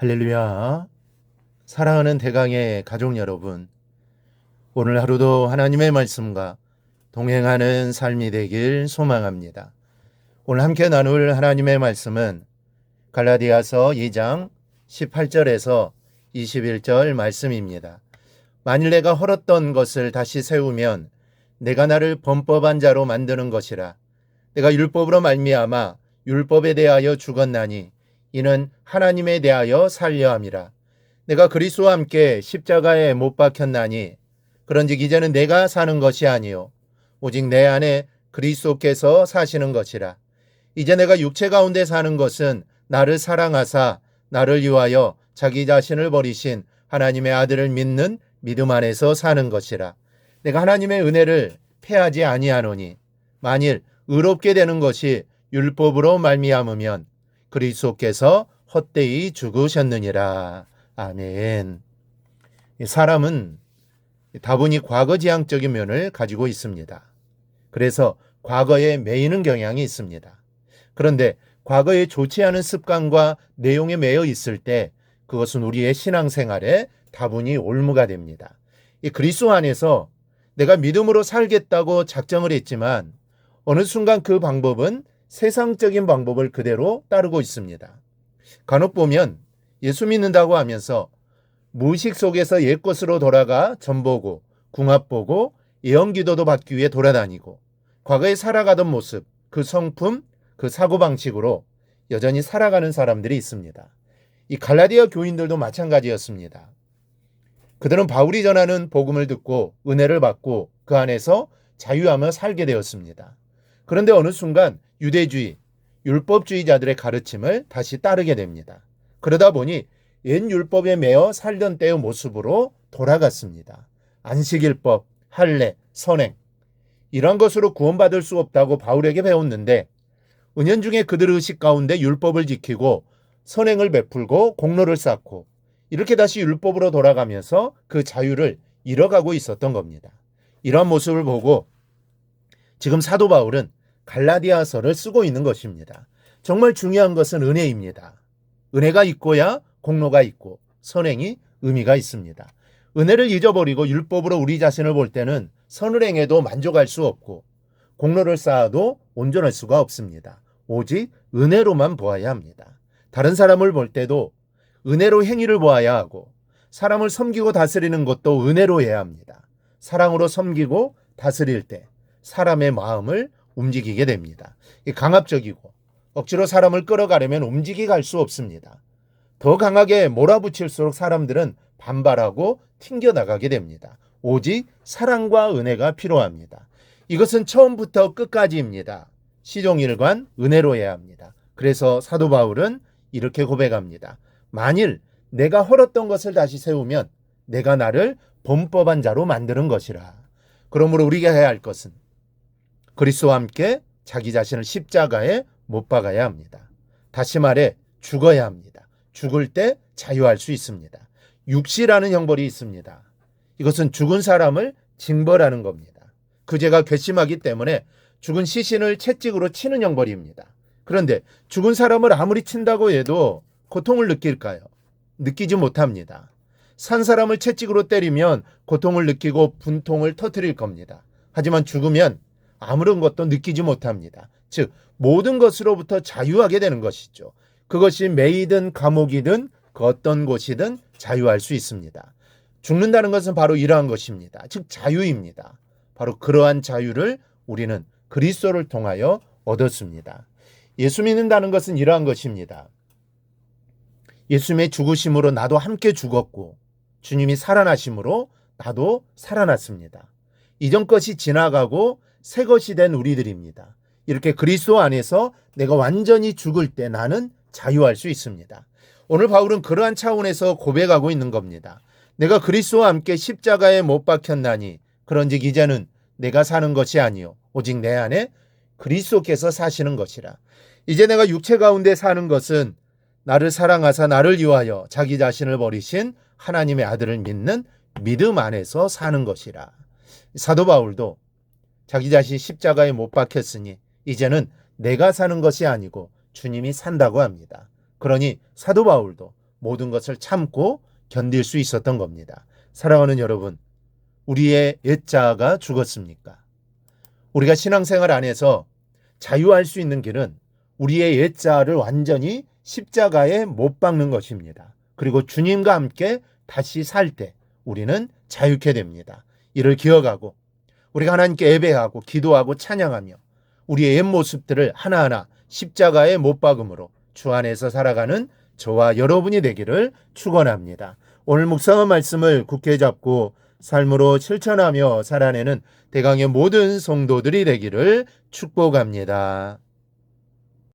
할렐루야. 사랑하는 대강의 가족 여러분, 오늘 하루도 하나님의 말씀과 동행하는 삶이 되길 소망합니다. 오늘 함께 나눌 하나님의 말씀은 갈라디아서 2장 18절에서 21절 말씀입니다. 만일 내가 헐었던 것을 다시 세우면 내가 나를 범법한 자로 만드는 것이라. 내가 율법으로 말미암아 율법에 대하여 죽었나니 이는 하나님에 대하여 살려 함이라. 내가 그리스도와 함께 십자가에 못 박혔나니 그런즉 이제는 내가 사는 것이 아니요 오직 내 안에 그리스도께서 사시는 것이라. 이제 내가 육체 가운데 사는 것은 나를 사랑하사 나를 위하여 자기 자신을 버리신 하나님의 아들을 믿는 믿음 안에서 사는 것이라. 내가 하나님의 은혜를 패하지 아니하노니 만일 의롭게 되는 것이 율법으로 말미암으면 그리스도께서 헛되이 죽으셨느니라. 아멘. 사람은 다분히 과거지향적인 면을 가지고 있습니다. 그래서 과거에 매이는 경향이 있습니다. 그런데 과거에 좋지 않은 습관과 내용에 매여 있을 때 그것은 우리의 신앙생활에 다분히 올무가 됩니다. 이 그리스도 안에서 내가 믿음으로 살겠다고 작정을 했지만 어느 순간 그 방법은 세상적인 방법을 그대로 따르고 있습니다. 간혹 보면 예수 믿는다고 하면서 무의식 속에서 옛것으로 돌아가 전보고 궁합보고 예언기도도 받기 위해 돌아다니고 과거에 살아가던 모습, 그 성품, 그 사고방식으로 여전히 살아가는 사람들이 있습니다. 이 갈라디아 교인들도 마찬가지였습니다. 그들은 바울이 전하는 복음을 듣고 은혜를 받고 그 안에서 자유하며 살게 되었습니다. 그런데 어느 순간 유대주의, 율법주의자들의 가르침을 다시 따르게 됩니다. 그러다 보니 옛 율법에 매여 살던 때의 모습으로 돌아갔습니다. 안식일법, 할례, 선행 이런 것으로 구원받을 수 없다고 바울에게 배웠는데 은연중에 그들의 의식 가운데 율법을 지키고 선행을 베풀고 공로를 쌓고 이렇게 다시 율법으로 돌아가면서 그 자유를 잃어가고 있었던 겁니다. 이런 모습을 보고 지금 사도 바울은 갈라디아서를 쓰고 있는 것입니다. 정말 중요한 것은 은혜입니다. 은혜가 있고야 공로가 있고 선행이 의미가 있습니다. 은혜를 잊어버리고 율법으로 우리 자신을 볼 때는 선을 행해도 만족할 수 없고 공로를 쌓아도 온전할 수가 없습니다. 오직 은혜로만 보아야 합니다. 다른 사람을 볼 때도 은혜로 행위를 보아야 하고 사람을 섬기고 다스리는 것도 은혜로 해야 합니다. 사랑으로 섬기고 다스릴 때 사람의 마음을 움직이게 됩니다. 강압적이고 억지로 사람을 끌어가려면 움직이게 갈 수 없습니다. 더 강하게 몰아붙일수록 사람들은 반발하고 튕겨나가게 됩니다. 오직 사랑과 은혜가 필요합니다. 이것은 처음부터 끝까지입니다. 시종일관 은혜로 해야 합니다. 그래서 사도 바울은 이렇게 고백합니다. 만일 내가 헐었던 것을 다시 세우면 내가 나를 범법한 자로 만드는 것이라. 그러므로 우리가 해야 할 것은 그리스도와 함께 자기 자신을 십자가에 못 박아야 합니다. 다시 말해 죽어야 합니다. 죽을 때 자유할 수 있습니다. 육시라는 형벌이 있습니다. 이것은 죽은 사람을 징벌하는 겁니다. 그 죄가 괘씸하기 때문에 죽은 시신을 채찍으로 치는 형벌입니다. 그런데 죽은 사람을 아무리 친다고 해도 고통을 느낄까요? 느끼지 못합니다. 산 사람을 채찍으로 때리면 고통을 느끼고 분통을 터뜨릴 겁니다. 하지만 죽으면 아무런 것도 느끼지 못합니다. 즉 모든 것으로부터 자유하게 되는 것이죠. 그것이 매이든 감옥이든 그 어떤 곳이든 자유할 수 있습니다. 죽는다는 것은 바로 이러한 것입니다. 즉 자유입니다. 바로 그러한 자유를 우리는 그리스도를 통하여 얻었습니다. 예수 믿는다는 것은 이러한 것입니다. 예수님의 죽으심으로 나도 함께 죽었고 주님이 살아나심으로 나도 살아났습니다. 이전 것이 지나가고 새 것이 된 우리들입니다. 이렇게 그리스도 안에서 내가 완전히 죽을 때 나는 자유할 수 있습니다. 오늘 바울은 그러한 차원에서 고백하고 있는 겁니다. 내가 그리스도와 함께 십자가에 못 박혔나니 그런즉 이제는 내가 사는 것이 아니요 오직 내 안에 그리스도께서 사시는 것이라. 이제 내가 육체 가운데 사는 것은 나를 사랑하사 나를 위하여 자기 자신을 버리신 하나님의 아들을 믿는 믿음 안에서 사는 것이라. 사도 바울도 자기 자신 십자가에 못 박혔으니 이제는 내가 사는 것이 아니고 주님이 산다고 합니다. 그러니 사도 바울도 모든 것을 참고 견딜 수 있었던 겁니다. 사랑하는 여러분, 우리의 옛자아가 죽었습니까? 우리가 신앙생활 안에서 자유할 수 있는 길은 우리의 옛자아를 완전히 십자가에 못 박는 것입니다. 그리고 주님과 함께 다시 살 때 우리는 자유케 됩니다. 이를 기억하고 우리가 하나님께 예배하고 기도하고 찬양하며 우리의 옛 모습들을 하나하나 십자가에 못 박음으로 주 안에서 살아가는 저와 여러분이 되기를 축원합니다. 오늘 묵상한 말씀을 굳게 잡고 삶으로 실천하며 살아내는 대강의 모든 성도들이 되기를 축복합니다.